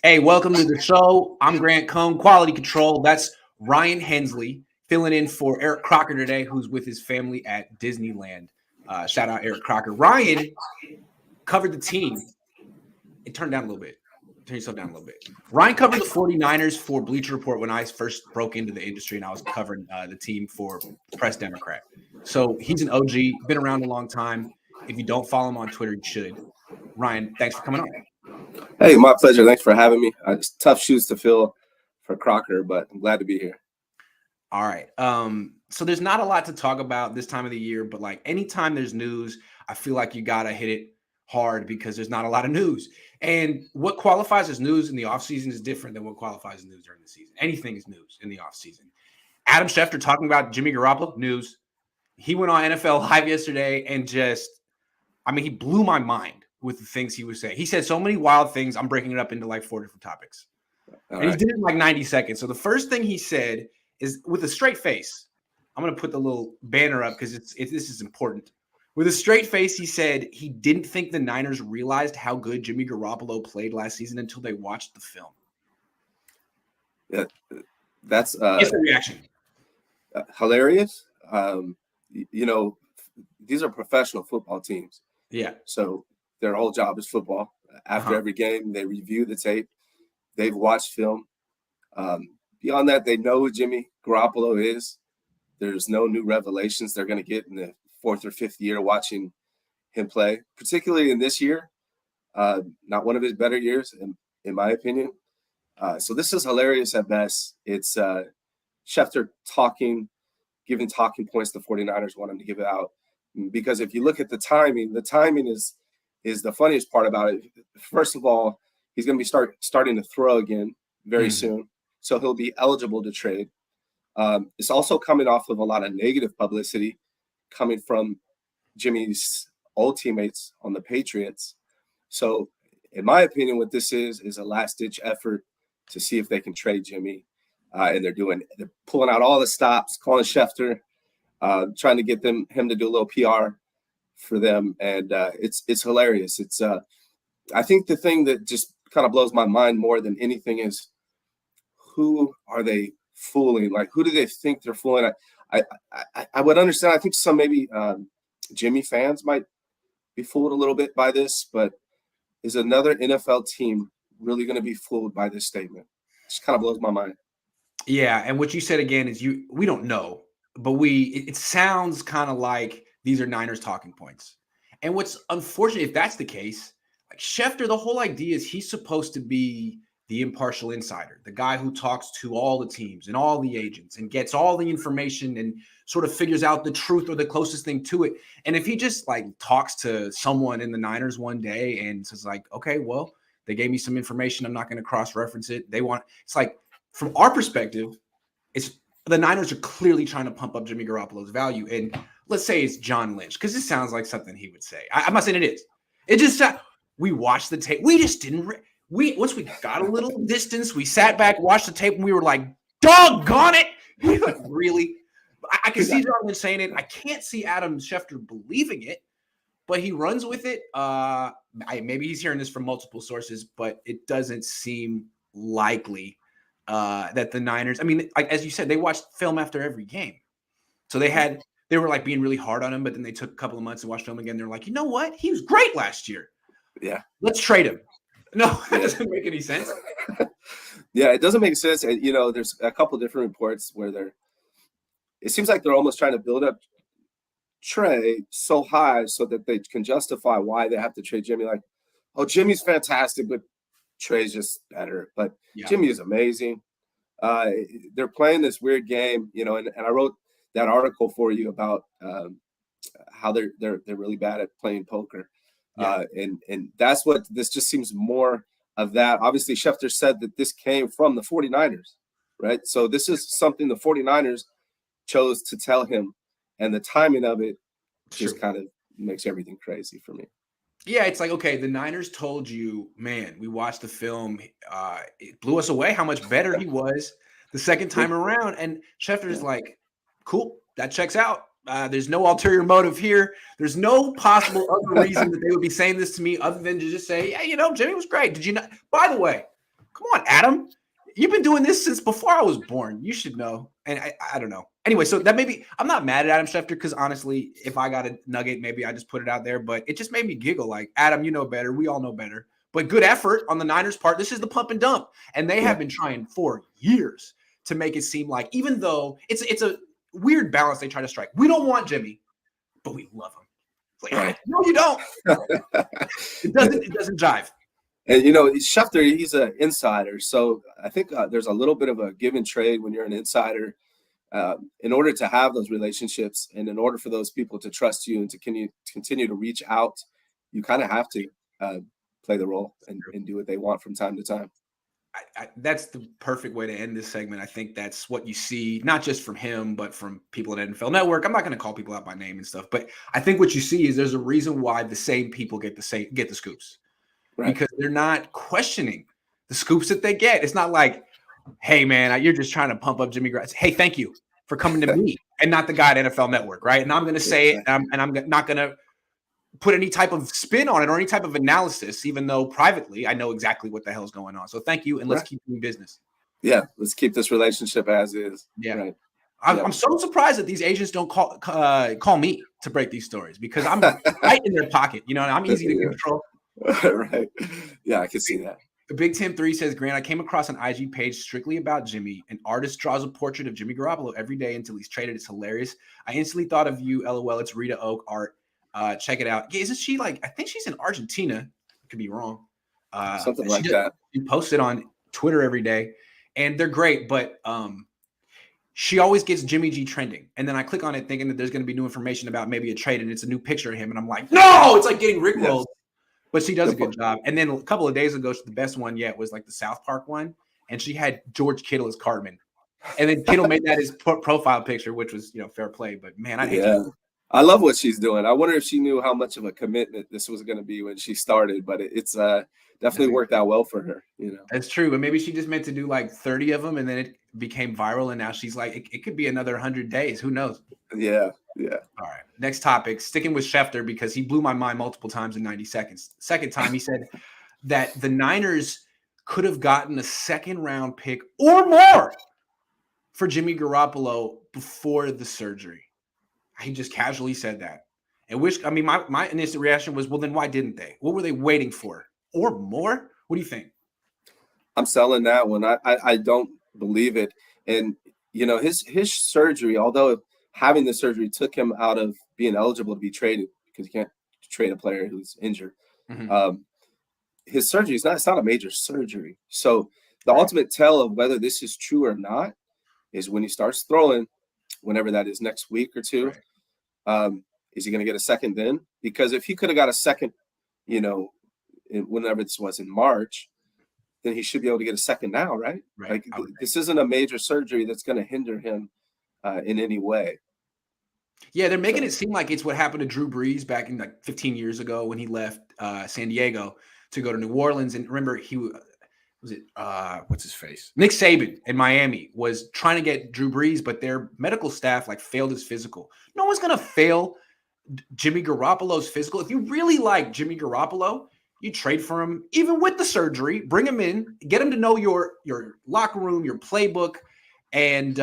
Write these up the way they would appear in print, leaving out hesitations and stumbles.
Hey, welcome to the show. I'm Grant Cohn, quality control. That's Ryan Hensley filling in for Eric Crocker today, who's with his family at Disneyland. Shout out Eric Crocker. Ryan covered the team. It turned down a little bit. Turn yourself down a little bit. Ryan covered the 49ers for Bleacher Report when I first broke into the industry, and I was covering the team for Press Democrat. So he's an OG, been around a long time. If you don't follow him on Twitter, you should. Ryan, thanks for coming on. Hey, my pleasure. Thanks for having me. It's tough shoes to fill for Crocker, but I'm glad to be here. All right. So there's not a lot to talk about this time of the year, but like anytime there's news, I feel like you gotta hit it hard because there's not a lot of news. And what qualifies as news in the offseason is different than what qualifies as news during the season. Anything is news in the offseason. Adam Schefter talking about Jimmy Garoppolo, news. He went on NFL Live yesterday and he blew my mind with the things he was saying. He said so many wild things. I'm breaking it up into like 4 different topics. He did it in like 90 seconds. So the first thing he said is with a straight face. I'm going to put the little banner up because this is important. With a straight face, he said he didn't think the Niners realized how good Jimmy Garoppolo played last season until they watched the film. Yeah, that's What's the reaction? Hilarious. These are professional football teams. Yeah. So their whole job is football. After every game, they review the tape. They've watched film. Beyond that, they know who Jimmy Garoppolo is. There's no new revelations they're going to get in the 4th or 5th year watching him play, particularly in this year. Not one of his better years, in my opinion. So this is hilarious at best. It's Schefter giving talking points the 49ers want him to give it out. Because if you look at the timing is the funniest part about it. First of all, he's going to be starting to throw again very soon. So he'll be eligible to trade. It's also coming off of a lot of negative publicity coming from Jimmy's old teammates on the Patriots. So in my opinion, what this is a last-ditch effort to see if they can trade Jimmy. And they're pulling out all the stops, calling Schefter, trying to get him to do a little PR for them. And it's hilarious. It's I think the thing that just kind of blows my mind more than anything is who are they fooling? Like, who do they think they're fooling? I would understand. I think some maybe Jimmy fans might be fooled a little bit by this, but is another NFL team really going to be fooled by this statement? It just kind of blows my mind. Yeah, and what you said again is we don't know, but it sounds kind of like these are Niners talking points. And what's unfortunate, if that's the case, like Schefter, the whole idea is he's supposed to be the impartial insider, the guy who talks to all the teams and all the agents and gets all the information and sort of figures out the truth or the closest thing to it. And if he just like talks to someone in the Niners one day and says like, okay, well, they gave me some information, I'm not going to cross-reference it. It's like, from our perspective, it's the Niners are clearly trying to pump up Jimmy Garoppolo's value. And let's say it's John Lynch, because this sounds like something he would say. I'm not saying it is. It just we watched the tape. We just didn't. Once we got a little distance, we sat back, watched the tape, and we were like, "Doggone it!" We like, really? I can see John Lynch saying it. I can't see Adam Schefter believing it, but he runs with it. Maybe he's hearing this from multiple sources, but it doesn't seem likely that the Niners. I mean, like as you said, they watched film after every game, so they were like being really hard on him. But then they took a couple of months and watched film again. They're like, you know what? He was great last year. Yeah, let's trade him. No, that doesn't make any sense. Yeah, it doesn't make sense. And there's a couple different reports where it seems like they're almost trying to build up Trey so high so that they can justify why they have to trade Jimmy. Like, oh, Jimmy's fantastic, but Trey's just better. But Jimmy is amazing. They're playing this weird game, and I wrote that article for you about how they're really bad at playing poker. Yeah. And that's what this just seems more of that. Obviously, Schefter said that this came from the 49ers, right? So this is something the 49ers chose to tell him, and the timing of it just kind of makes everything crazy for me. Yeah, it's like, okay, the Niners told you, man, we watched the film. It blew us away how much better he was the second time around. And Schefter's like, cool, that checks out. There's no ulterior motive here. There's no possible other reason that they would be saying this to me other than to just say, yeah, Jimmy was great. Did you not? By the way, Come on, Adam. You've been doing this since before I was born. You should know. And I don't know. Anyway, so that maybe I'm not mad at Adam Schefter because honestly, if I got a nugget, maybe I just put it out there. But it just made me giggle. Like, Adam, you know better. We all know better. But good effort on the Niners' part. This is the pump and dump. And they have been trying for years to make it seem like, even though it's a weird balance they try to strike. We don't want Jimmy, but we love him. It's like, no, you don't. It doesn't jive. And, you know, Schefter, he's an insider. So I think there's a little bit of a give and trade when you're an insider. In order to have those relationships and in order for those people to trust you and to continue to reach out, you kind of have to play the role and do what they want from time to time. That's the perfect way to end this segment. I think that's what you see, not just from him, but from people at NFL Network. I'm not going to call people out by name and stuff, but I think what you see is there's a reason why the same people get the scoops. Right. Because they're not questioning the scoops that they get. It's not like, hey, man, you're just trying to pump up Jimmy Garoppolo. Hey, thank you for coming to me and not the guy at NFL Network, right? And I'm going to say it, and I'm not going to put any type of spin on it or any type of analysis, even though privately I know exactly what the hell's going on. So thank you, and let's keep doing business. Yeah, let's keep this relationship as is. Yeah. Right. I'm so surprised that these agents don't call me to break these stories because I'm right in their pocket. You know, I'm easy to control. Right. Yeah, I can see that. Big Tim 3 says, Grant, I came across an IG page strictly about Jimmy. An artist draws a portrait of Jimmy Garoppolo every day until he's traded. It's hilarious. I instantly thought of you. LOL. It's Rita Oak art. Check it out. Yeah, isn't she I think she's in Argentina. I could be wrong. Something like that. She posts it on Twitter every day. And they're great, but she always gets Jimmy G trending. And then I click on it thinking that there's going to be new information about maybe a trade, and it's a new picture of him. And I'm like, no, it's like getting rickrolled. Yes. But she does a good job. And then a couple of days ago, the best one yet was like the South Park one. And she had George Kittle as Cartman. And then Kittle made that his profile picture, which was, fair play. But, man, I hate that. I love what she's doing. I wonder if she knew how much of a commitment this was going to be when she started. But it's definitely worked out well for her. That's true. But maybe she just meant to do like 30 of them, and then it became viral. And now she's like, it could be another 100 days. Who knows? Yeah. Yeah. All right. Next topic, sticking with Schefter because he blew my mind multiple times in 90 seconds. Second time, he said that the Niners could have gotten a second-round pick or more for Jimmy Garoppolo before the surgery. He just casually said that. My initial reaction was, well, then why didn't they? What were they waiting for? Or more? What do you think? I'm selling that one. I don't believe it. And, his surgery, although having the surgery took him out of being eligible to be traded because you can't trade a player who's injured. Mm-hmm. His surgery it's not a major surgery. So the ultimate tell of whether this is true or not is when he starts throwing, whenever that is next week or two. Right. Is he going to get a second then? Because if he could have got a second, whenever this was in March, then he should be able to get a second now, right? Like this isn't a major surgery that's going to hinder him in any way. Yeah, they're making it seem like it's what happened to Drew Brees back in 15 years ago when he left San Diego to go to New Orleans. And remember, what's his face? Nick Saban in Miami was trying to get Drew Brees, but their medical staff failed his physical. No one's going to fail Jimmy Garoppolo's physical. If you really like Jimmy Garoppolo, you trade for him, even with the surgery, bring him in, get him to know your locker room, your playbook, and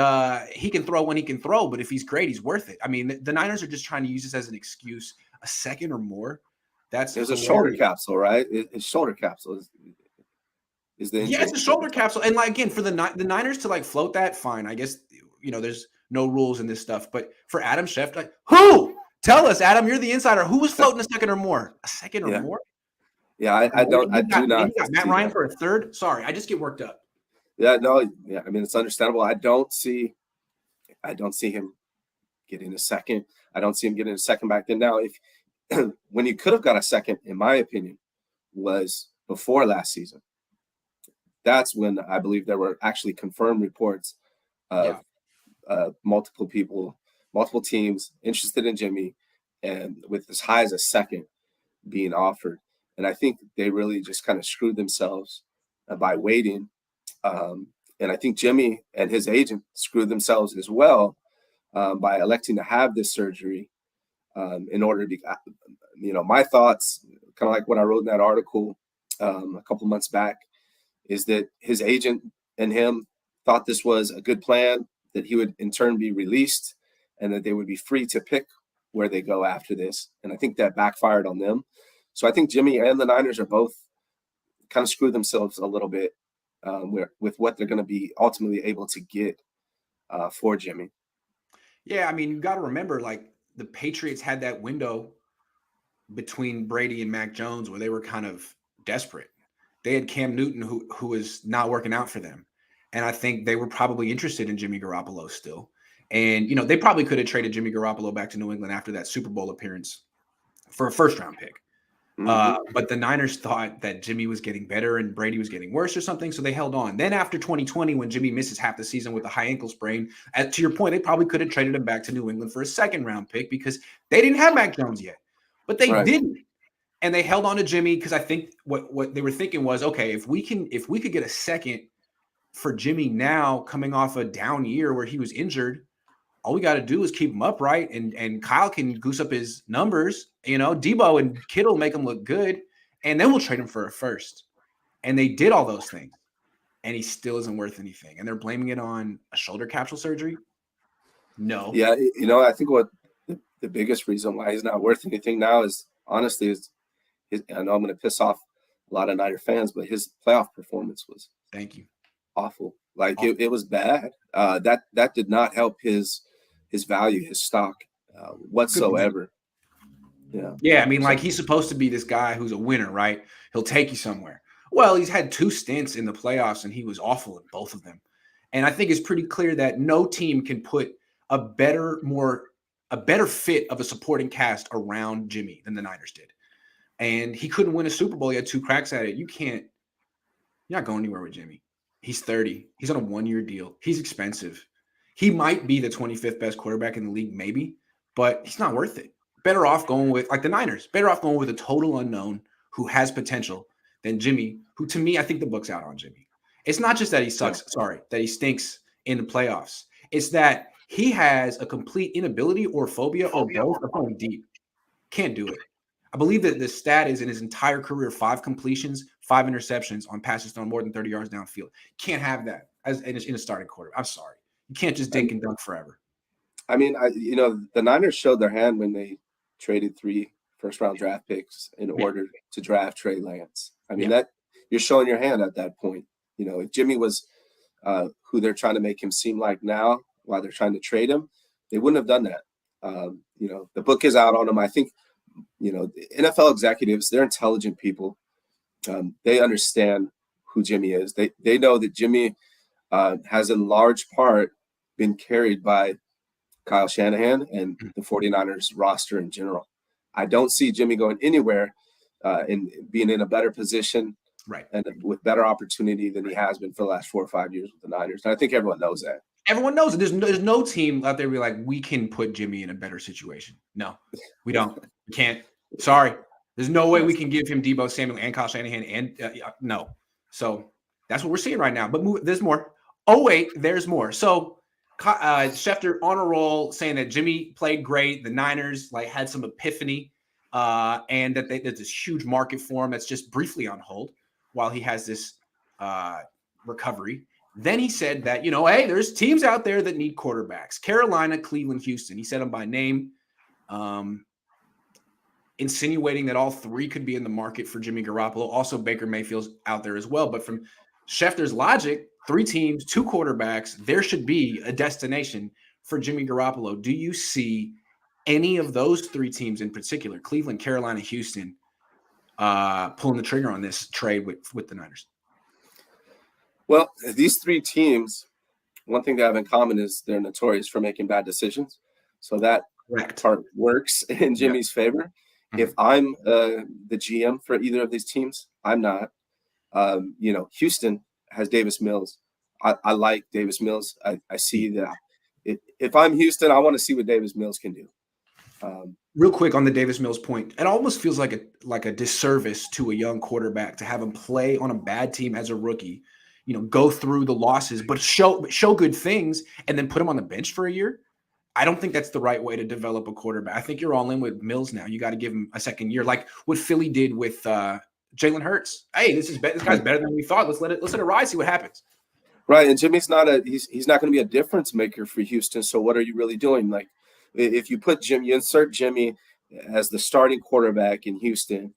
he can throw when he can throw. But if he's great, he's worth it. I mean, the Niners are just trying to use this as an excuse. A second or more. There's a shoulder capsule, right? His shoulder capsule is the injury. Yeah, it's a shoulder capsule. And again, for the Niners to float that, fine. I guess there's no rules in this stuff. But for Adam Schefter, who? Tell us, Adam. You're the insider. Who was floating a second or more? A second or more? Yeah, I do not. You got Matt Ryan for a third. Sorry, I just get worked up. Yeah, no, yeah. I mean, it's understandable. I don't see him getting a second. I don't see him getting a second back then. Now, if when he could have got a second, in my opinion, was before last season. That's when I believe there were actually confirmed reports of multiple people, multiple teams interested in Jimmy, and with as high as a second being offered. And I think they really just kind of screwed themselves by waiting. And I think Jimmy and his agent screwed themselves as well by electing to have this surgery in order to be, my thoughts, kind of like what I wrote in that article a couple months back, is that his agent and him thought this was a good plan, that he would in turn be released, and that they would be free to pick where they go after this. And I think that backfired on them. So I think Jimmy and the Niners are both kind of screwed themselves a little bit with what they're going to be ultimately able to get for Jimmy. Yeah, I mean, you got to remember, like, the Patriots had that window between Brady and Mac Jones where they were kind of desperate. They had Cam Newton who was not working out for them. And I think they were probably interested in Jimmy Garoppolo still. And, they probably could have traded Jimmy Garoppolo back to New England after that Super Bowl appearance for a first-round pick. But the Niners thought that Jimmy was getting better and Brady was getting worse or something, so they held on. Then after 2020, when Jimmy misses half the season with a high ankle sprain, to your point, they probably could have traded him back to New England for a second-round pick because they didn't have Mac Jones yet. But they didn't. And they held on to Jimmy because I think what they were thinking was, okay, if we could get a second for Jimmy now coming off a down year where he was injured, all we got to do is keep him upright, and Kyle can goose up his numbers. Debo and Kittle make him look good, and then we'll trade him for a first. And they did all those things, and he still isn't worth anything. And they're blaming it on a shoulder capsule surgery. No. Yeah, I think what the biggest reason why he's not worth anything now is honestly I know I'm going to piss off a lot of Niner fans, but his playoff performance was awful. Like awful. It was bad. That did not help his value, his stock whatsoever. Yeah. I mean, like, he's supposed to be this guy who's a winner, right? He'll take you somewhere. Well, he's had 2 stints in the playoffs, and he was awful in both of them. And I think it's pretty clear that no team can put a better fit of a supporting cast around Jimmy than the Niners did. And he couldn't win a Super Bowl. He had 2 cracks at it. You're not going anywhere with Jimmy. He's 30. He's on a 1-year deal. He's expensive. He might be the 25th best quarterback in the league, maybe, but he's not worth it. Better off going with, like the Niners, better off going with a total unknown who has potential than Jimmy, who, to me, I think the book's out on Jimmy. It's not just that he sucks, that he stinks in the playoffs. It's that he has a complete inability or phobia or both of going deep. Can't do it. I believe that the stat is in his entire career, 5 completions, 5 interceptions on passes thrown more than 30 yards downfield. Can't have that in a starting quarter. I'm sorry. You can't just dink and dunk forever. I mean, the Niners showed their hand when they traded 3 first-round draft picks in order to draft Trey Lance. I mean, that you're showing your hand at that point. If Jimmy was who they're trying to make him seem like now while they're trying to trade him, they wouldn't have done that. The book is out on him. I think, the NFL executives, they're intelligent people. They understand who Jimmy is. They know that Jimmy has in large part been carried by Kyle Shanahan and the 49ers roster in general. I don't see Jimmy going anywhere and being in a better position and with better opportunity than he has been for the last 4 or 5 years with the Niners. And I think everyone knows that. Everyone knows it. There's no team out there be like, we can put Jimmy in a better situation. No, we don't. We can't. Sorry. There's no way we can give him Debo Samuel and Kyle Shanahan and no. So that's what we're seeing right now. But there's more. Oh, wait, there's more. So Schefter on a roll saying that Jimmy played great. The Niners had some epiphany and that there's this huge market for him that's just briefly on hold while he has this recovery. Then he said that, hey, there's teams out there that need quarterbacks. Carolina, Cleveland, Houston. He said them by name, insinuating that all 3 could be in the market for Jimmy Garoppolo. Also, Baker Mayfield's out there as well. But from Schefter's logic, 3 teams, 2 quarterbacks, there should be a destination for Jimmy Garoppolo. Do you see any of those 3 teams in particular, Cleveland, Carolina, Houston, pulling the trigger on this trade with the Niners? Well, these 3 teams, one thing they have in common is they're notorious for making bad decisions. So that part works in Jimmy's favor. Mm-hmm. If I'm the GM for either of these teams, I'm not. Houston has Davis Mills. I like Davis Mills. I see that. If I'm Houston, I want to see what Davis Mills can do. Real quick on the Davis Mills point, it almost feels like a disservice to a young quarterback to have him play on a bad team as a rookie, go through the losses, but show good things and then put him on the bench for a year. I don't think that's the right way to develop a quarterback. I think you're all in with Mills now. You got to give him a second year, like what Philly did with Jalen Hurts. Hey, this guy's better than we thought. Let's let it ride, see what happens. Right, and Jimmy's not he's not going to be a difference maker for Houston. So what are you really doing? Like, if you insert Jimmy as the starting quarterback in Houston,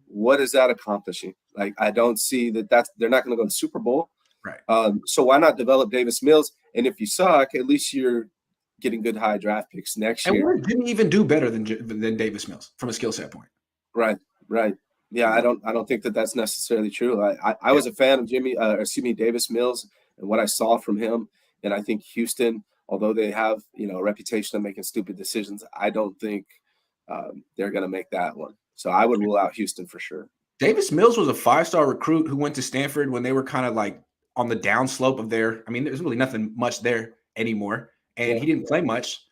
what is that accomplishing? Like, I don't see they're not going to go to the Super Bowl. Right. So why not develop Davis Mills? And if you suck, at least you're getting good high draft picks next year. And what didn't even do better than Davis Mills from a skill set point? Right. Yeah, I don't think that's necessarily true. I was a fan of Davis Mills and what I saw from him. And I think Houston, although they have, a reputation of making stupid decisions, I don't think they're going to make that one. So I would rule out Houston for sure. Davis Mills was a 5-star recruit who went to Stanford when they were kind of like on the downslope of there's really nothing much there anymore. And he didn't play much.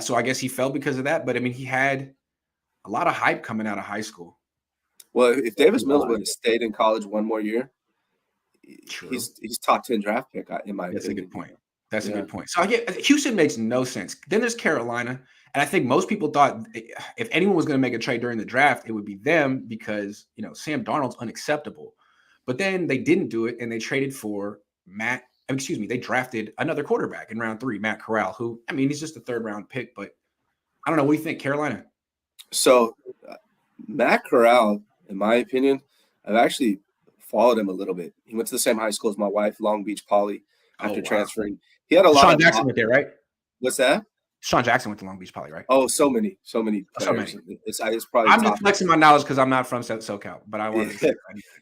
So I guess he fell because of that. But he had a lot of hype coming out of high school. Well, if Davis Mills would have stayed in college one more year, True. he's top 10 draft pick in my opinion. That's a good point. That's a good point. So Houston makes no sense. Then there's Carolina. And I think most people thought if anyone was going to make a trade during the draft, it would be them because, Sam Darnold's unacceptable. But then they didn't do it, and they traded for they drafted another quarterback in round 3, Matt Corral, who, he's just a third-round pick. But I don't know. What do you think, Carolina? So Matt Corral, in my opinion, I've actually followed him a little bit. He went to the same high school as my wife, Long Beach Poly, after transferring. He had a lot Sean Jackson went there, right? What's that? Sean Jackson went to Long Beach Poly, right? Oh, so many players. It's probably I'm just flexing my knowledge because I'm not from SoCal, but I wanted to say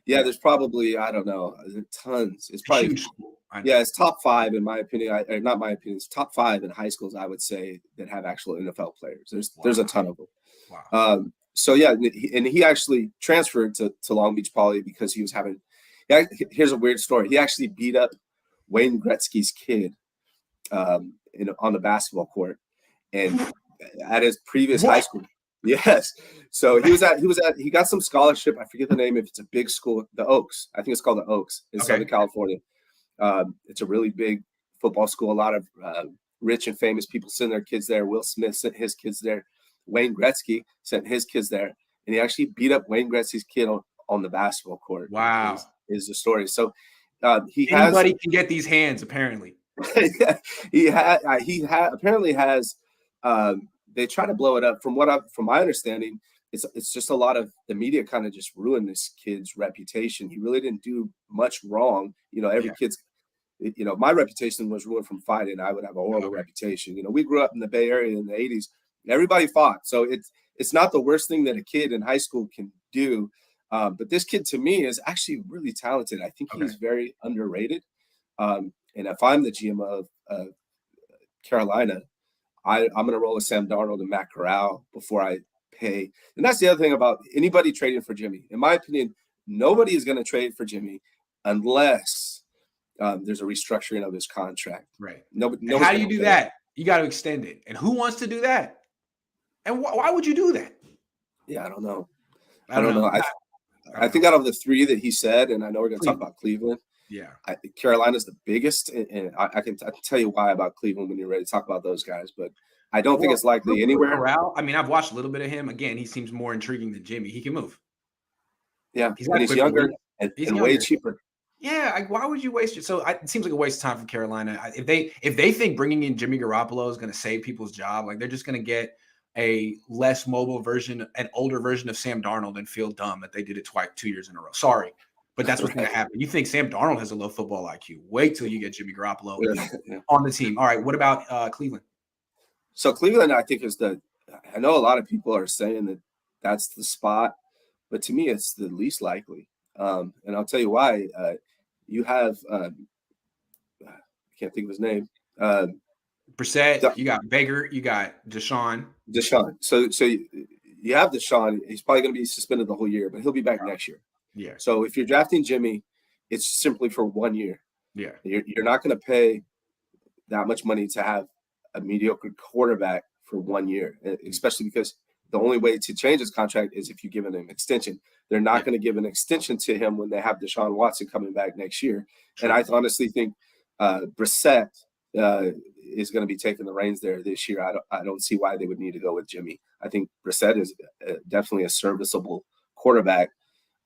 there's probably, I don't know, tons. It's probably huge. Yeah, it's top 5 in my opinion. Not my opinion. It's top 5 in high schools, I would say, that have actual NFL players. There's a ton of them. Wow. So yeah, and he actually transferred to Long Beach Poly because he was having. Here's a weird story. He actually beat up Wayne Gretzky's kid on the basketball court, and at his previous high school. Yes. So he got some scholarship. I forget the name. If it's a big school, the Oaks. I think it's called the Oaks in Southern California. It's a really big football school. A lot of rich and famous people send their kids there. Will Smith sent his kids there. Wayne Gretzky sent his kids there, and he actually beat up Wayne Gretzky's kid on the basketball court. Wow, is the story. So anybody can get these hands. Apparently, he apparently has. They try to blow it up. From my understanding, it's just a lot of the media kind of just ruined this kid's reputation. He really didn't do much wrong. Every kid's. My reputation was ruined from fighting. I would have a horrible reputation. We grew up in the Bay Area in the 80s. Everybody fought. So it's not the worst thing that a kid in high school can do. But this kid, to me, is actually really talented. I think he's very underrated. And if I'm the GM of Carolina, I'm going to roll with Sam Darnold and Matt Corral before I pay. And that's the other thing about anybody trading for Jimmy. In my opinion, nobody is going to trade for Jimmy unless there's a restructuring of his contract. Right. How do you do that? You got to extend it. And who wants to do that? And why would you do that? Yeah, I don't know. I don't know. I think out of the 3 that he said, and I know we're going to talk about Cleveland. Yeah, Carolina's the biggest, and I can tell you why about Cleveland when you're ready to talk about those guys. But I don't think it's likely anywhere. Corral, I've watched a little bit of him. Again, he seems more intriguing than Jimmy. He can move. Yeah, he's younger and way cheaper. Yeah, why would you waste it? So it seems like a waste of time for Carolina. If they think bringing in Jimmy Garoppolo is going to save people's job, like they're just going to get a less mobile version, an older version of Sam Darnold and feel dumb that they did it 2 years in a row. Sorry, but that's what's going to happen. You think Sam Darnold has a low football IQ. Wait till you get Jimmy Garoppolo on the team. All right, what about Cleveland? So Cleveland, I think, I know a lot of people are saying that that's the spot, but to me, it's the least likely. And I'll tell you why. You have, I can't think of his name. Brissett, you got Baker, you got Deshaun. So you have Deshaun. He's probably going to be suspended the whole year, but he'll be back next year. Yeah. So if you're drafting Jimmy, it's simply for 1 year. Yeah. You're not going to pay that much money to have a mediocre quarterback for 1 year, especially because the only way to change his contract is if you give him an extension. They're not going to give an extension to him when they have Deshaun Watson coming back next year. True. And I honestly think Brissett is going to be taking the reins there this year. I don't see why they would need to go with Jimmy. I think Brissett is definitely a serviceable quarterback.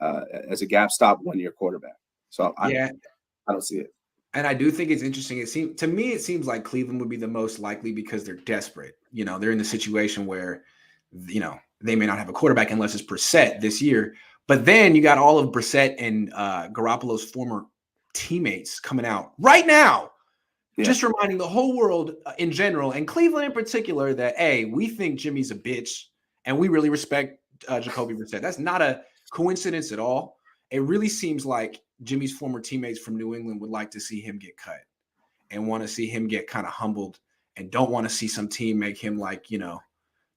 as a gap stop 1-year quarterback. So I don't see it. And I do think it's interesting. It seems like Cleveland would be the most likely because they're desperate. They're in the situation where, they may not have a quarterback unless it's Brissett this year. But then you got all of Brissett and Garoppolo's former teammates coming out right now, just reminding the whole world in general, and Cleveland in particular, that, hey, we think Jimmy's a bitch, and we really respect Jacoby Brissett. That's not a coincidence at all. It really seems like Jimmy's former teammates from New England would like to see him get cut and want to see him get kind of humbled and don't want to see some team make him like,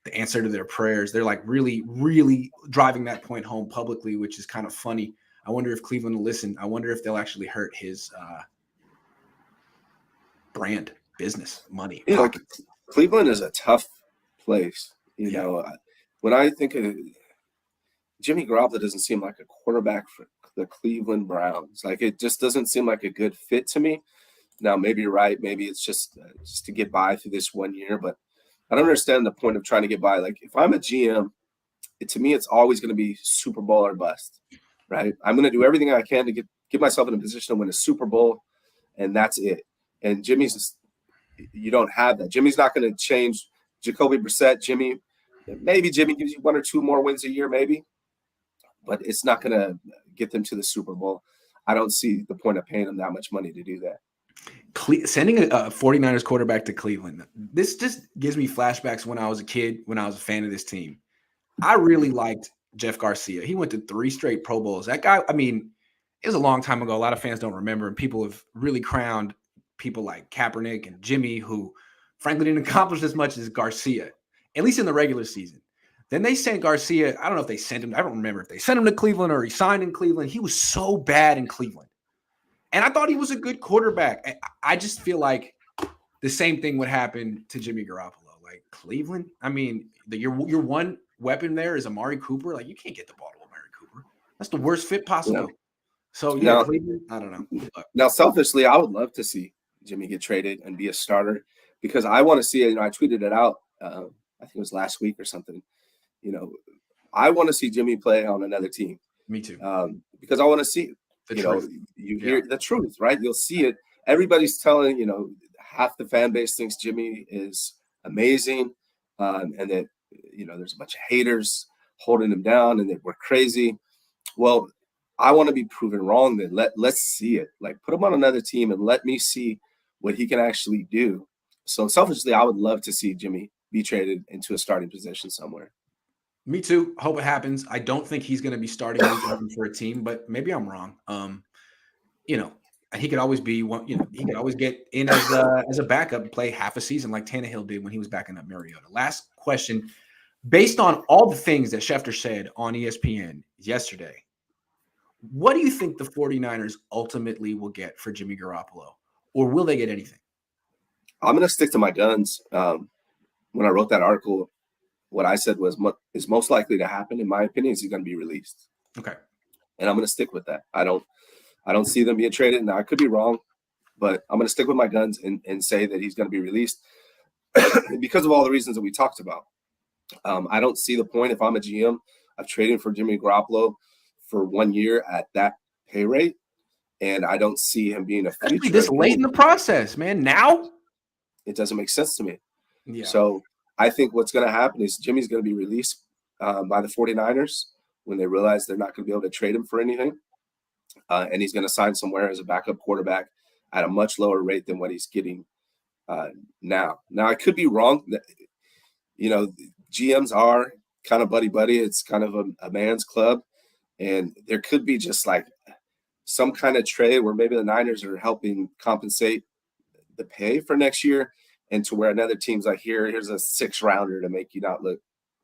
the answer to their prayers. They're like really, really driving that point home publicly, which is kind of funny. I wonder if Cleveland will listen. I wonder if they'll actually hurt his brand, business, money. Cleveland is a tough place. When I think of Jimmy Garoppolo, doesn't seem like a quarterback for the Cleveland Browns. Like, it just doesn't seem like a good fit to me. Now, maybe you're right. Maybe it's just to get by through this 1 year, but I don't understand the point of trying to get by. Like, if I'm a GM, to me, it's always going to be Super Bowl or bust, right? I'm going to do everything I can to get myself in a position to win a Super Bowl, and that's it. And you don't have that. Jimmy's not going to change Jacoby Brissett. Maybe Jimmy gives you 1 or 2 more wins a year, maybe, but it's not going to get them to the Super Bowl. I don't see the point of paying them that much money to do that. Sending a 49ers quarterback to Cleveland, this just gives me flashbacks when I was a kid, when I was a fan of this team. I really liked Jeff Garcia. He went to 3 straight Pro Bowls. That guy, I mean, it was a long time ago. A lot of fans don't remember, and people have really crowned people like Kaepernick and Jimmy, who frankly didn't accomplish as much as Garcia, at least in the regular season. Then they sent Garcia. I don't know if they sent him. I don't remember if they sent him to Cleveland or he signed in Cleveland. He was so bad in Cleveland. And I thought he was a good quarterback. I just feel like the same thing would happen to Jimmy Garoppolo. Like, Cleveland, I mean, your one weapon there is Amari Cooper. Like, you can't get the ball to Amari Cooper. That's the worst fit possible. Yeah. So, now, Cleveland, I don't know. Now, selfishly, I would love to see Jimmy get traded and be a starter because I want to see it. I tweeted it out, I think it was last week or something. I want to see Jimmy play on another team. Me too. Because I want to see you hear the truth, right? You'll see it. Everybody's telling, half the fan base thinks Jimmy is amazing, and that, there's a bunch of haters holding him down and that we're crazy. Well, I want to be proven wrong. Then let's see it. Like, put him on another team and let me see what he can actually do. So selfishly, I would love to see Jimmy be traded into a starting position somewhere. Me too. Hope it happens. I don't think he's going to be starting for a team, but maybe I'm wrong. He could always be one. He could always get in as a backup and play half a season like Tannehill did when he was backing up Mariota. Last question: based on all the things that Schefter said on ESPN yesterday, what do you think the 49ers ultimately will get for Jimmy Garoppolo, or will they get anything? I'm going to stick to my guns. When I wrote that article, what I said is most likely to happen, in my opinion, is he's going to be released. Okay. And I'm going to stick with that. I don't see them being traded. Now, I could be wrong, but I'm going to stick with my guns and say that he's going to be released because of all the reasons that we talked about. I don't see the point, if I'm a GM, of trading for Jimmy Garoppolo for 1 year at that pay rate. And I don't see him being a future. Especially this late in the process, man. Now? It doesn't make sense to me. Yeah. So I think what's going to happen is Jimmy's going to be released by the 49ers when they realize they're not going to be able to trade him for anything. And he's going to sign somewhere as a backup quarterback at a much lower rate than what he's getting now. Now, I could be wrong. GMs are kind of buddy-buddy. It's kind of a man's club. And there could be just like some kind of trade where maybe the Niners are helping compensate the pay for next year, and to where another team's like, here's a 6-rounder to make you not look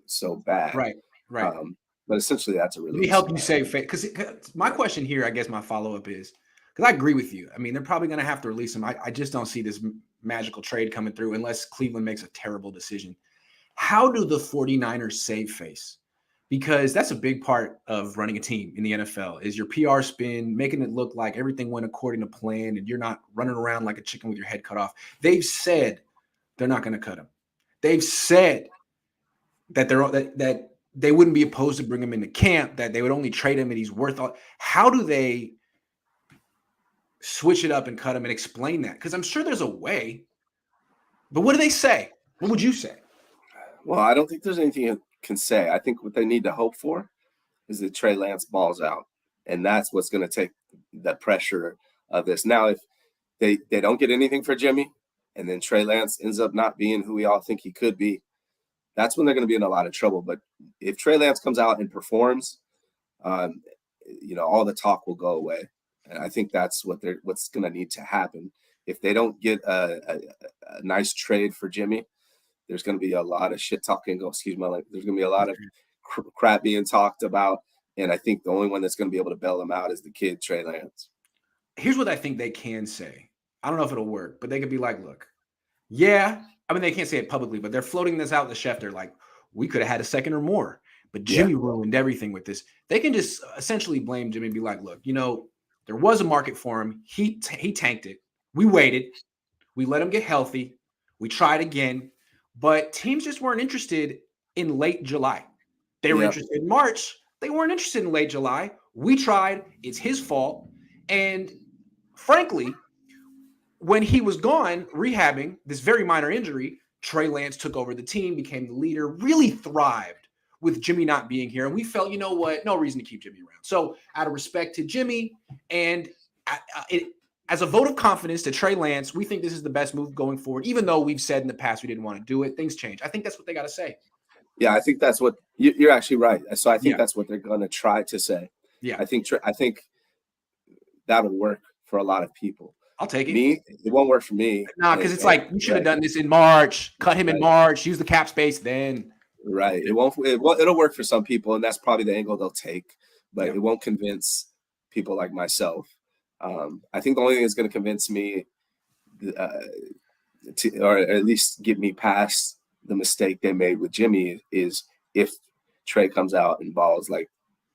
so bad. Right. But essentially, that's a release. Let me help you save face. Because my question here, I guess my follow-up is, because I agree with you. I mean, they're probably going to have to release him. I just don't see this magical trade coming through unless Cleveland makes a terrible decision. How do the 49ers save face? Because that's a big part of running a team in the NFL is your PR spin, making it look like everything went according to plan and you're not running around like a chicken with your head cut off. They've said they're not going to cut him. They've said that they wouldn't be opposed to bring him into camp, that they would only trade him and he's worth all. How do they switch it up and cut him and explain that? Because I'm sure there's a way. But what do they say? What would you say? Well, I don't think there's anything you can say. I think what they need to hope for is that Trey Lance balls out. And that's what's going to take the pressure of this. Now, if they don't get anything for Jimmy, and then Trey Lance ends up not being who we all think he could be, that's when they're going to be in a lot of trouble. But if Trey Lance comes out and performs, all the talk will go away. And I think that's what's going to need to happen. If they don't get a nice trade for Jimmy, there's going to be a lot of shit talking. There's going to be a lot of crap being talked about. And I think the only one that's going to be able to bail them out is the kid, Trey Lance. Here's what I think they can say. I don't know if it'll work, but they could be like, look, yeah. I mean, they can't say it publicly, but they're floating this out to Schefter like, we could have had a second or more. But Jimmy ruined everything with this. They can just essentially blame Jimmy and be like, look, there was a market for him. He tanked it. We waited. We let him get healthy. We tried again. But teams just weren't interested in late July. They were interested in March. They weren't interested in late July. We tried. It's his fault. And frankly, when he was gone rehabbing this very minor injury, Trey Lance took over the team, became the leader, really thrived with Jimmy not being here. And we felt, you know what? No reason to keep Jimmy around. So out of respect to Jimmy and as a vote of confidence to Trey Lance, we think this is the best move going forward, even though we've said in the past we didn't want to do it. Things change. I think that's what they got to say. Yeah, I think that's what you're actually right. So I think that's what they're going to try to say. Yeah, I think that'll work for a lot of people. I'll take it. It won't work for me. Nah, because it's like you should have done this in March, cut him in March, use the cap space then. Right. It'll work for some people, and that's probably the angle they'll take, but it won't convince people like myself. I think the only thing that's going to convince me, or at least get me past the mistake they made with Jimmy, is if Trey comes out and balls like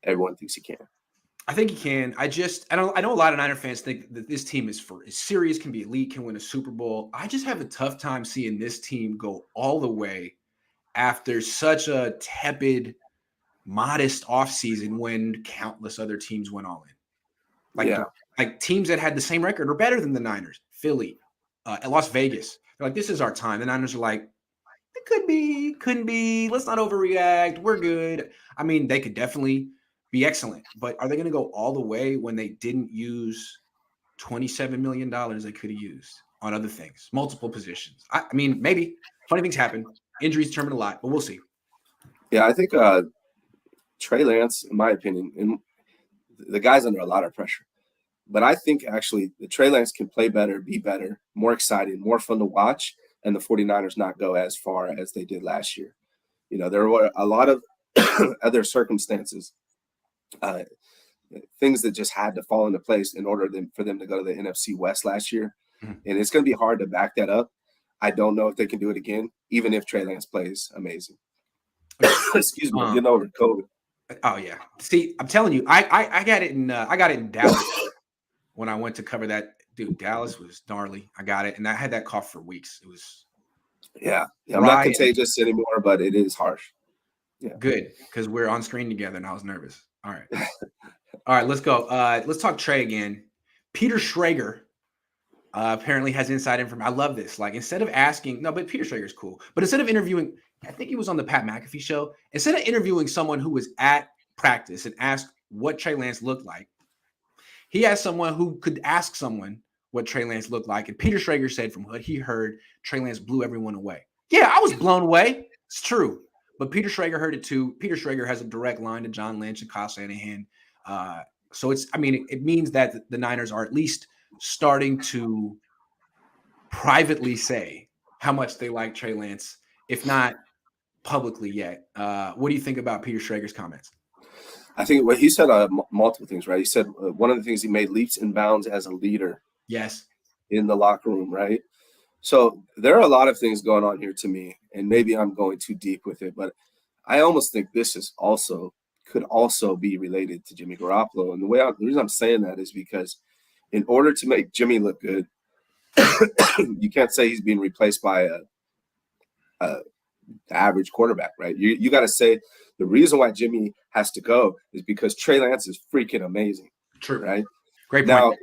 everyone thinks he can. I think he can. I know a lot of Niner fans think that this team is serious, can be elite, can win a Super Bowl. I just have a tough time seeing this team go all the way after such a tepid, modest offseason when countless other teams went all in. Like teams that had the same record or better than the Niners, Philly, Las Vegas. They're like, this is our time. The Niners are like, it could be, couldn't be. Let's not overreact. We're good. I mean, they could definitely be excellent, but are they going to go all the way when they didn't use $27 million they could have used on other things, multiple positions? I mean, maybe. Funny things happen. Injuries determine a lot, but we'll see. Yeah, I think Trey Lance, in my opinion, and the guy's under a lot of pressure. But I think actually the Trey Lance can play better, be better, more exciting, more fun to watch, and the 49ers not go as far as they did last year. There were a lot of other circumstances, things that just had to fall into place in order for them to go to the NFC West last year. Mm-hmm. And it's going to be hard to back that up. I don't know if they can do it again, even if Trey Lance plays amazing. Excuse me, getting over COVID. Oh yeah. See, I'm telling you, I got it in Dallas when I went to cover that. Dude, Dallas was gnarly. I got it, and I had that cough for weeks. It was I'm not contagious anymore, but it is harsh. Yeah, good, because we're on screen together, and I was nervous. All right, let's go. Let's talk Trey again. Peter Schrager apparently has inside information. I love this. Like, instead of asking, but Peter Schrager's cool. But instead of interviewing, I think he was on the Pat McAfee show. Instead of interviewing someone who was at practice and asked what Trey Lance looked like, he asked someone who could ask someone what Trey Lance looked like. And Peter Schrager said from what he heard, Trey Lance blew everyone away. Yeah, I was blown away. It's true. But Peter Schrager heard it too. Peter Schrager has a direct line to John Lynch and Kyle Shanahan. So it means that the Niners are at least starting to privately say how much they like Trey Lance, if not publicly yet. What do you think about Peter Schrager's comments? I think what he said multiple things, right? He said one of the things, he made leaps and bounds as a leader. Yes. In the locker room, right? So there are a lot of things going on here to me, and maybe I'm going too deep with it, but I almost think this could also be related to Jimmy Garoppolo. And the reason I'm saying that is because in order to make Jimmy look good, you can't say he's being replaced by a the average quarterback, right? You got to say the reason why Jimmy has to go is because Trey Lance is freaking amazing. True. Right? Great point.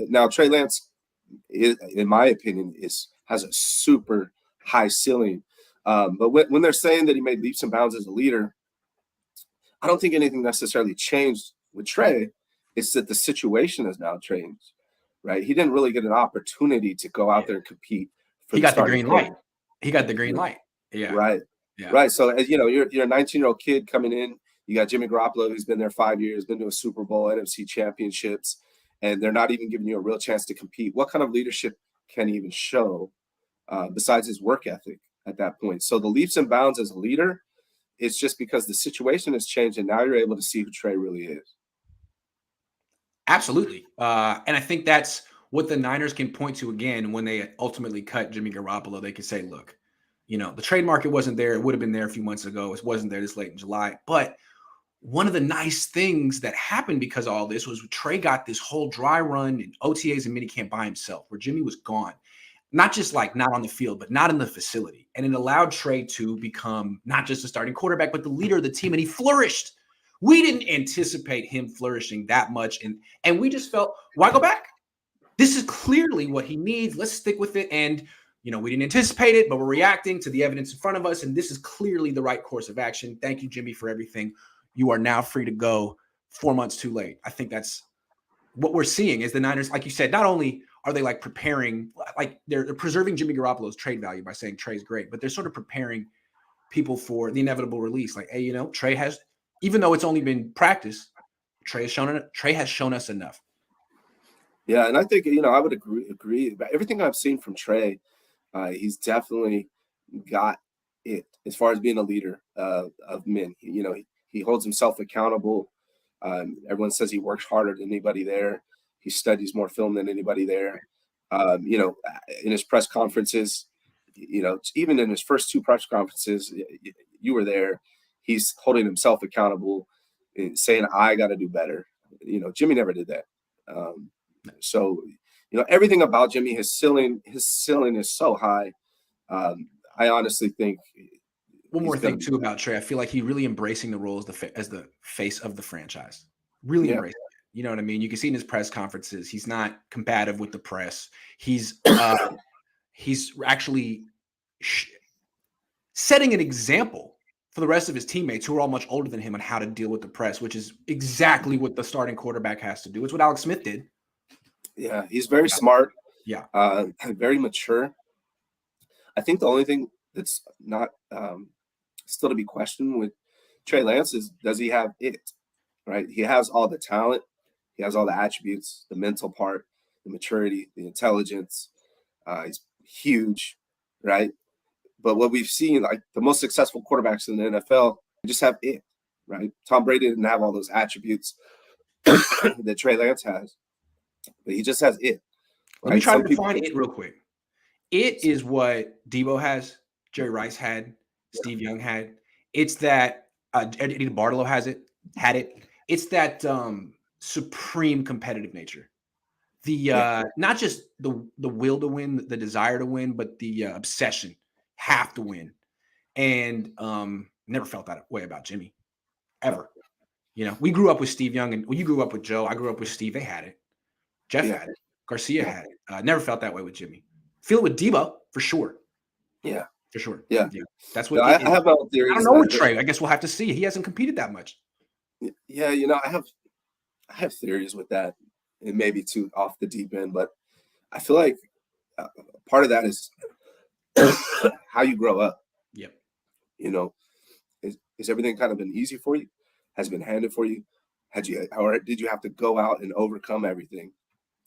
Now Trey Lance, in my opinion, has a super high ceiling. But when they're saying that he made leaps and bounds as a leader, I don't think anything necessarily changed with Trey. It's that the situation has now changed, right? He didn't really get an opportunity to go out there and compete. He got the green light. He got the green light. Yeah. Right. Yeah. Right. So, as you know, you're a 19-year-old kid coming in. You got Jimmy Garoppolo, who's been there 5 years, been to a Super Bowl, NFC championships, and they're not even giving you a real chance to compete. What kind of leadership can he even show besides his work ethic at that point? So the leaps and bounds as a leader, it's just because the situation has changed, and now you're able to see who Trey really is. Absolutely. And I think that's what the Niners can point to again when they ultimately cut Jimmy Garoppolo. They can say, look, you know, the trade market wasn't there. It would have been there a few months ago. It wasn't there this late in July. But one of the nice things that happened because of all this was Trey got this whole dry run in OTAs and minicamp by himself, where Jimmy was gone. Not just like not on the field, but not in the facility. And it allowed Trey to become not just a starting quarterback, but the leader of the team. And he flourished. We didn't anticipate him flourishing that much. And we just felt, why go back? This is clearly what he needs. Let's stick with it. And, you know, we didn't anticipate it, but we're reacting to the evidence in front of us. And this is clearly the right course of action. Thank you, Jimmy, for everything. You are now free to go 4 months too late. I think that's what we're seeing is the Niners, like you said, not only are they like preparing, like they're preserving Jimmy Garoppolo's trade value by saying Trey's great, but they're sort of preparing people for the inevitable release. Like, hey, you know, Trey has, even though it's only been practice, Trey has shown us enough. Yeah, and I think, you know, I would agree about everything I've seen from Trey. He's definitely got it as far as being a leader of men. You know, he holds himself accountable. Everyone says he works harder than anybody there. He studies more film than anybody there. You know, in his press conferences, you know, even in his first 2 press conferences, you were there. He's holding himself accountable and saying, I got to do better. You know, Jimmy never did that. So, you know, everything about Jimmy, his ceiling is so high. I honestly think. One more thing too about Trey, I feel like he really embracing the role as the face of the franchise. Really embracing it. You know what I mean? You can see in his press conferences, he's not combative with the press. He's actually setting an example for the rest of his teammates who are all much older than him on how to deal with the press, which is exactly what the starting quarterback has to do. It's what Alex Smith did. Yeah, he's very smart. Yeah. Very mature. I think the only thing that's not still to be questioned with Trey Lance is, does he have it? Right? He has all the talent. He has all the attributes, the mental part, the maturity, the intelligence. He's huge, right? But what we've seen, like the most successful quarterbacks in the NFL, just have it, right? Tom Brady didn't have all those attributes that Trey Lance has, but he just has it. Right? Let me try to define it real quick. It is what Debo has, Jerry Rice had, Steve Young had. It's that Eddie Bartolo had it. It's that supreme competitive nature. The not just the will to win, the desire to win, but the obsession, have to win. And never felt that way about Jimmy, ever. You know, we grew up with Steve Young, and you grew up with Joe. I grew up with Steve. They had it. Jeff had it. Garcia had it. Never felt that way with Jimmy. Feel it with Debo for sure. Yeah, for sure. Yeah. That's what I have my own theories. I don't know with Trey. I guess we'll have to see. He hasn't competed that much. Yeah, you know, I have theories with that. It may be too off the deep end, but I feel like part of that is how you grow up. Yep. You know, is everything kind of been easy for you? Has it been handed for you? Or did you have to go out and overcome everything?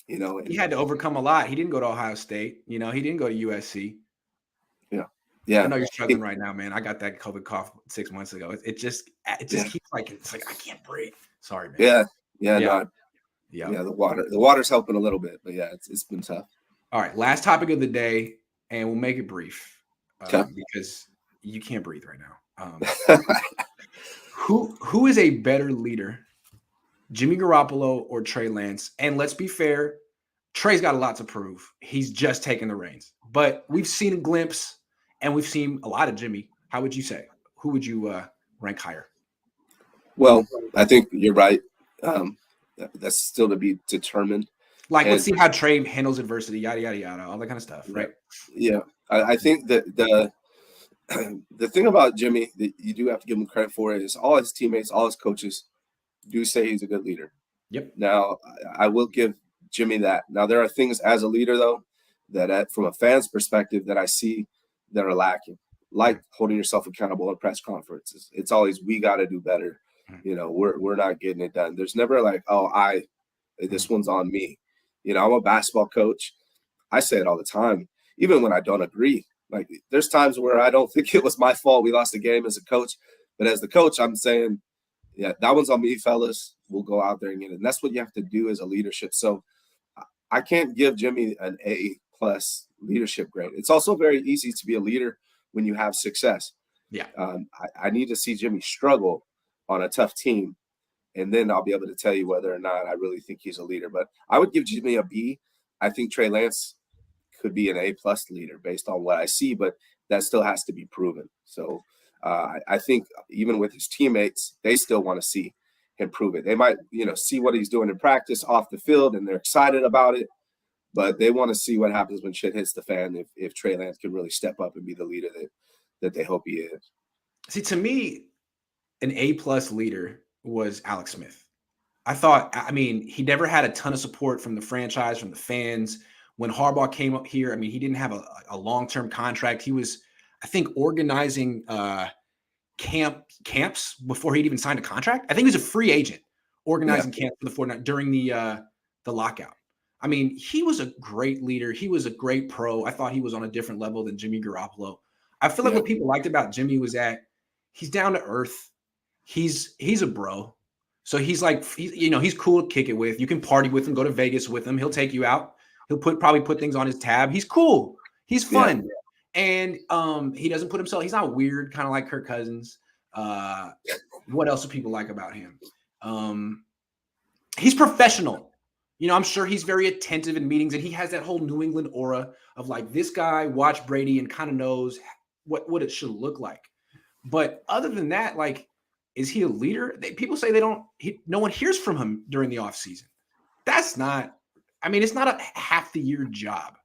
You know, he had to overcome a lot. He didn't go to Ohio State. You know, he didn't go to USC. Yeah. I know you're struggling right now, man. I got that COVID cough 6 months ago. It just keeps like, it's like I can't breathe. Sorry, man. Yeah. The water's helping a little bit, but yeah, it's been tough. All right, last topic of the day, and we'll make it brief because you can't breathe right now. Who is a better leader, Jimmy Garoppolo or Trey Lance? And let's be fair, Trey's got a lot to prove. He's just taking the reins, but we've seen a glimpse, and we've seen a lot of Jimmy How would you say? Who would you rank higher? Well, I think you're right. That's still to be determined. Like, let's And see how Trey handles adversity, yada yada yada, all that kind of stuff, yeah, right? yeah. I think that the thing about Jimmy that you do have to give him credit for is all his teammates, all his coaches do say he's a good leader. Yep. Now, I will give Jimmy that. Now, there are things as a leader, though, that from a fan's perspective that I see that are lacking, like holding yourself accountable at press conferences. It's always, we got to do better. We're not getting it done. There's never like, this one's on me. I'm a basketball coach. I say it all the time, even when I don't agree. Like, there's times where I don't think it was my fault we lost the game as a coach. But as the coach, I'm saying, yeah, that one's on me, fellas. We'll go out there and get it. And that's what you have to do as a leadership. So I can't give Jimmy an A+ leadership grade. It's also very easy to be a leader when you have success. Yeah. I need to see Jimmy struggle on a tough team, and then I'll be able to tell you whether or not I really think he's a leader. But I would give Jimmy a B. I think Trey Lance could be an A+ leader based on what I see, but that still has to be proven. So I think even with his teammates, they still want to see him prove it. They might, see what he's doing in practice off the field, and they're excited about it, but they want to see what happens when shit hits the fan if Trey Lance can really step up and be the leader that they hope he is. See, to me, an A+ leader was Alex Smith. He never had a ton of support from the franchise, from the fans. When Harbaugh came up here, he didn't have a long-term contract. He was, I think, organizing camps before he'd even signed a contract. I think he was a free agent organizing camps for the 49 during the lockout. He was a great leader. He was a great pro. I thought he was on a different level than Jimmy Garoppolo. I feel like what people liked about Jimmy was that he's down to earth. He's a bro. So he's like, he's cool to kick it with. You can party with him, go to Vegas with him. He'll take you out. He'll probably put things on his tab. He's cool. He's fun. Yeah. And he doesn't put himself, he's not weird, kind of like Kirk Cousins. What else do people like about him? He's professional. I'm sure he's very attentive in meetings, and he has that whole New England aura of like, this guy watched Brady and kind of knows what it should look like. But other than that, like, is he a leader? People say no one hears from him during the offseason. That's not, it's not a half the year job.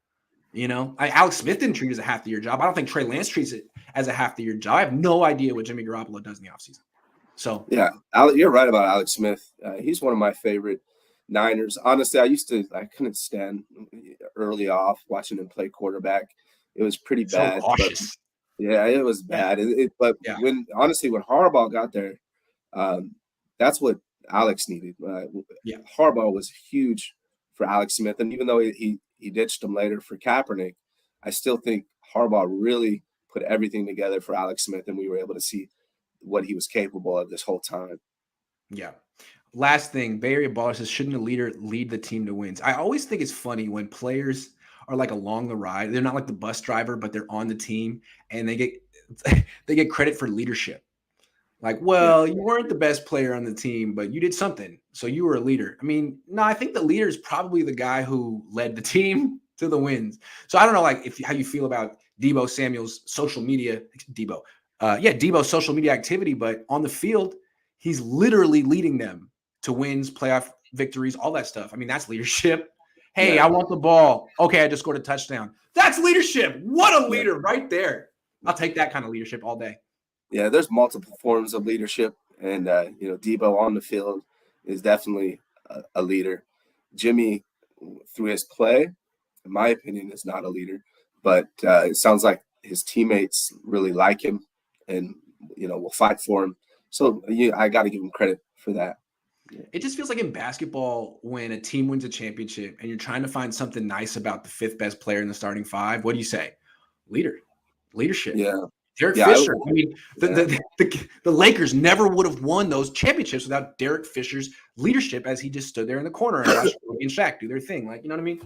Alex Smith didn't treat it as a half the year job. I don't think Trey Lance treats it as a half the year job. I have no idea what Jimmy Garoppolo does in the offseason. So, yeah, you're right about Alex Smith. He's one of my favorite Niners. Honestly, I couldn't stand early off watching him play quarterback. It was pretty bad. So cautious. Yeah, it was bad. When Harbaugh got there, that's what Alex needed. Harbaugh was huge for Alex Smith, and even though he ditched him later for Kaepernick, I still think Harbaugh really put everything together for Alex Smith, and we were able to see what he was capable of this whole time. Yeah. Last thing, Bay Area Baller says, shouldn't a leader lead the team to wins? I always think it's funny when players are like along the ride. They're not like the bus driver, but they're on the team, and they get credit for leadership. Like, well, you weren't the best player on the team, but you did something, so you were a leader. No, I think the leader is probably the guy who led the team to the wins. So I don't know, like, how you feel about Deebo Samuel's social media, Deebo's social media activity, but on the field, he's literally leading them to wins, playoff victories, all that stuff. That's leadership. Hey, I want the ball. Okay, I just scored a touchdown. That's leadership. What a leader right there. I'll take that kind of leadership all day. Yeah, there's multiple forms of leadership, and Deebo on the field is definitely a leader. Jimmy, through his play, in my opinion, is not a leader, but it sounds like his teammates really like him and will fight for him. So I got to give him credit for that. It just feels like in basketball, when a team wins a championship and you're trying to find something nice about the fifth best player in the starting five, what do you say? Leadership. Yeah. Derek Fisher. The Lakers never would have won those championships without Derek Fisher's leadership, as he just stood there in the corner and watched Kobe and Shaq do their thing. Like, you know what I mean?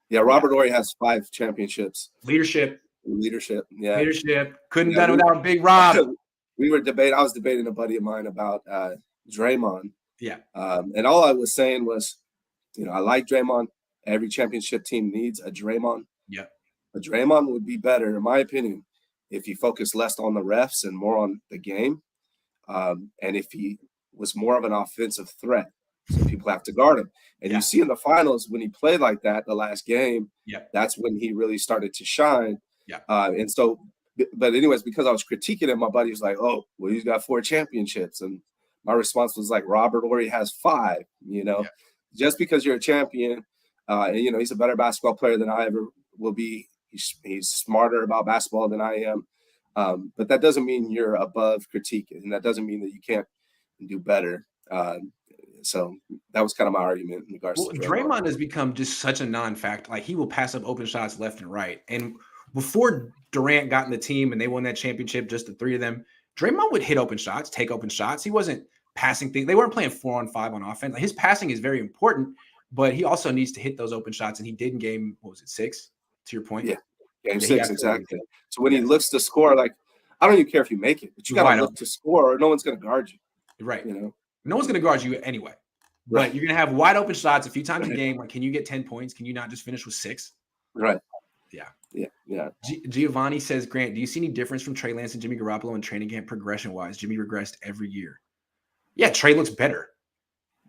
Yeah, Robert Horry has 5 championships. Leadership. Yeah. Leadership. Couldn't have done it without Big Rob. I was debating a buddy of mine about Draymond. Yeah. And all I was saying was, I like Draymond. Every championship team needs a Draymond. Yeah. A Draymond would be better, in my opinion, if he focused less on the refs and more on the game, and if he was more of an offensive threat, so people have to guard him. And you see in the finals when he played like that, the last game, that's when he really started to shine. And so, but anyways, because I was critiquing him, my buddy was like, "Oh, well, he's got 4 championships," and my response was like, "Robert Horry has 5." Just because you're a champion, and he's a better basketball player than I ever will be. He's smarter about basketball than I am. But that doesn't mean you're above critique, and that doesn't mean that you can't do better. So that was kind of my argument in regards to Draymond has become just such a non-fact. Like, he will pass up open shots left and right. And before Durant got in the team and they won that championship, just the 3 of them, Draymond would hit open shots, take open shots. He wasn't passing things. They weren't playing 4-on-5 on offense. Like, his passing is very important, but he also needs to hit those open shots. And he did in game, 6, to your point? Yeah, game 6, exactly. So when he looks to score, like, I don't even care if you make it, but you got to look to score or no one's going to guard you. Right. No one's going to guard you anyway. But you're going to have wide open shots a few times a game. Like, can you get 10 points? Can you not just finish with 6? Right. Yeah. Giovanni says, Grant, do you see any difference from Trey Lance and Jimmy Garoppolo in training camp progression-wise? Jimmy regressed every year. Yeah, Trey looks better.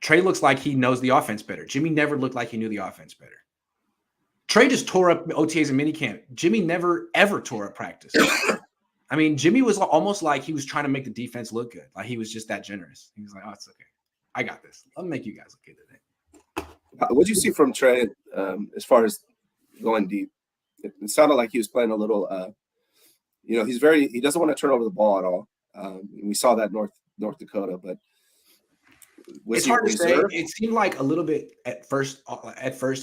Trey looks like he knows the offense better. Jimmy never looked like he knew the offense better. Trey just tore up OTAs and minicamp. Jimmy never, ever tore up practice. I mean, Jimmy was almost like he was trying to make the defense look good. Like, he was just that generous. He was like, "Oh, it's okay. I got this. I'll make you guys look good today." What did you see from Trey as far as going deep? It sounded like he was playing a little, he doesn't want to turn over the ball at all. We saw that North Dakota, but it's hard to say. It seemed like a little bit at first.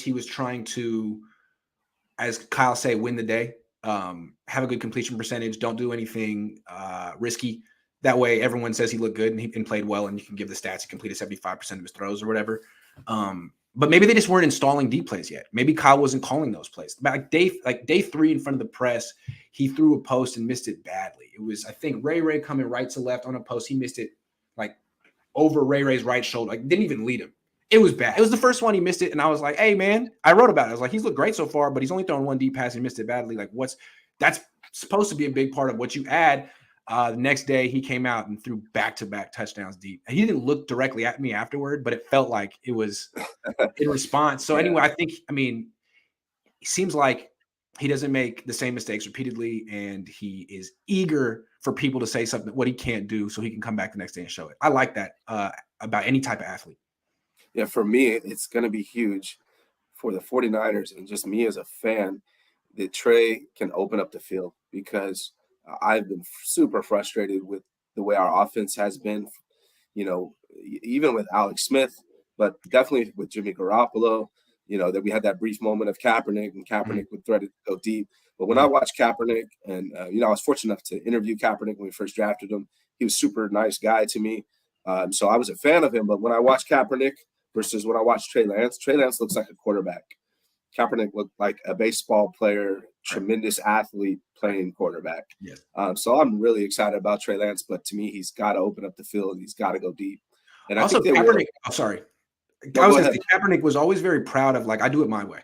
He was trying to, as Kyle say, win the day. Have a good completion percentage. Don't do anything risky. That way, everyone says he looked good and played well, and you can give the stats. He completed 75% of his throws or whatever. But maybe they just weren't installing deep plays yet. Maybe Kyle wasn't calling those plays. Like day 3 in front of the press, he threw a post and missed it badly. It was, I think, Ray coming right to left on a post. He missed it like over Ray's right shoulder. Like, didn't even lead him. It was bad. It was the first one he missed it, and I was like, "Hey, man," I wrote about it. I was like, "He's looked great so far, but he's only thrown 1 deep pass and missed it badly. Like, that's supposed to be a big part of what you add." The next day, he came out and threw back-to-back touchdowns deep. He didn't look directly at me afterward, but it felt like it was in response. So anyway, it seems like he doesn't make the same mistakes repeatedly, and he is eager for people to say something, what he can't do, so he can come back the next day and show it. I like that about any type of athlete. Yeah, for me, it's going to be huge for the 49ers and just me as a fan that Trey can open up the field, because I've been super frustrated with the way our offense has been, even with Alex Smith, but definitely with Jimmy Garoppolo, that we had that brief moment of Kaepernick, and Kaepernick would threaten to go deep. But when I watched Kaepernick, and, I was fortunate enough to interview Kaepernick when we first drafted him, he was a super nice guy to me. So I was a fan of him. But when I watched Kaepernick versus when I watched Trey Lance looks like a quarterback. Kaepernick looked like a baseball player, tremendous athlete playing quarterback. Yes. So I'm really excited about Trey Lance, but to me, he's got to open up the field and he's got to go deep. And also, I think Kaepernick, sorry. I was going to say, Kaepernick was always very proud of, like, I do it my way.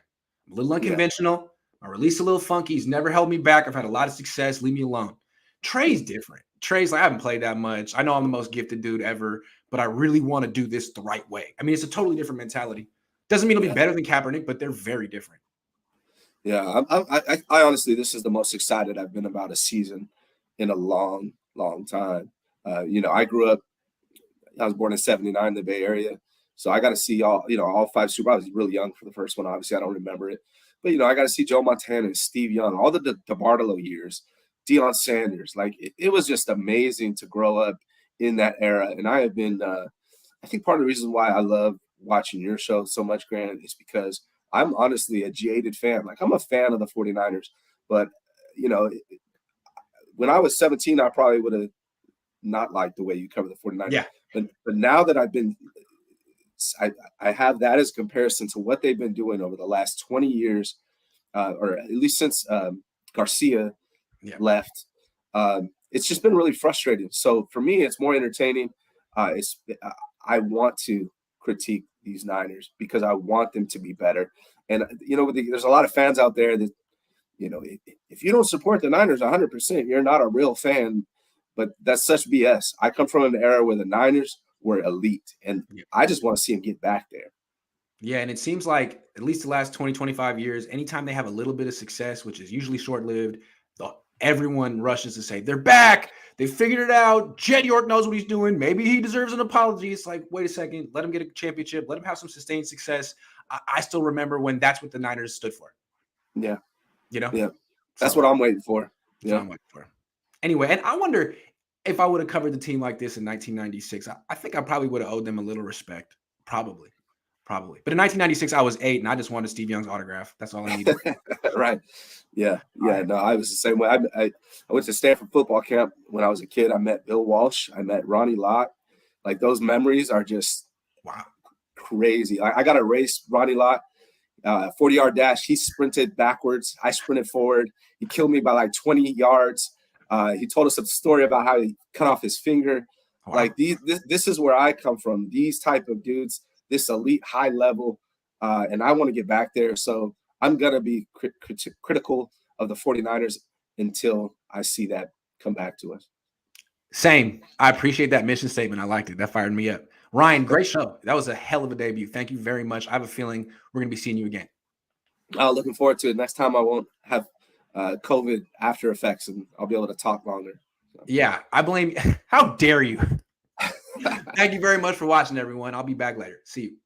I'm a little unconventional. I release a little funky. He's never held me back. I've had a lot of success. Leave me alone. Trey's different. Trey's like, I haven't played that much. I know I'm the most gifted dude ever, but I really want to do this the right way. I mean, it's a totally different mentality. Doesn't mean it'll be better than Kaepernick, but they're very different. Yeah, I honestly, this is the most excited I've been about a season in a long, long time. I grew up, I was born in '79 in the Bay Area. So I got to see all 5 Super Bowls. I was really young for the first one. Obviously, I don't remember it. But, I got to see Joe Montana and Steve Young, all the DeBartolo years, Deion Sanders. Like, it was just amazing to grow up in that era. And I have been, I think part of the reason why I love watching your show so much, Grant, is because I'm honestly a jaded fan. Like, I'm a fan of the 49ers. But, when I was 17, I probably would have not liked the way you cover the 49ers. Yeah. But now that I have that as comparison to what they've been doing over the last 20 years, or at least since Garcia left. It's just been really frustrating. So for me, it's more entertaining. I want to critique these Niners because I want them to be better. And, there's a lot of fans out there that, if you don't support the Niners 100%, you're not a real fan. But that's such BS. I come from an era where the Niners were elite, and I just want to see them get back there. Yeah, and it seems like at least the last 20, 25 years, anytime they have a little bit of success, which is usually short-lived, everyone rushes to say, they're back. They figured it out. Jed York knows what he's doing. Maybe he deserves an apology. It's like, wait a second. Let him get a championship. Let him have some sustained success. I still remember when that's what the Niners stood for. Yeah. Yeah. That's what I'm waiting for. That's what I'm waiting for. Anyway, and I wonder if I would have covered the team like this in 1996, I think I probably would have owed them a little respect. Probably. But in 1996, I was 8, and I just wanted Steve Young's autograph. That's all I needed. Right. Yeah. No, I was the same way. I went to Stanford football camp when I was a kid. I met Bill Walsh. I met Ronnie Lott. Like, those memories are just crazy. I got to race Ronnie Lott. 40-yard dash. He sprinted backwards. I sprinted forward. He killed me by like 20 yards. He told us a story about how he cut off his finger. Wow. Like, this is where I come from. These type of dudes, this elite high level, and I want to get back there. So I'm going to be critical of the 49ers until I see that come back to us. Same. I appreciate that mission statement. I liked it. That fired me up. Ryan, great show. That was a hell of a debut. Thank you very much. I have a feeling we're going to be seeing you again. Looking forward to it. Next time I won't have COVID after effects, and I'll be able to talk longer. So. Yeah, I blame you. How dare you? Thank you very much for watching, everyone. I'll be back later. See you.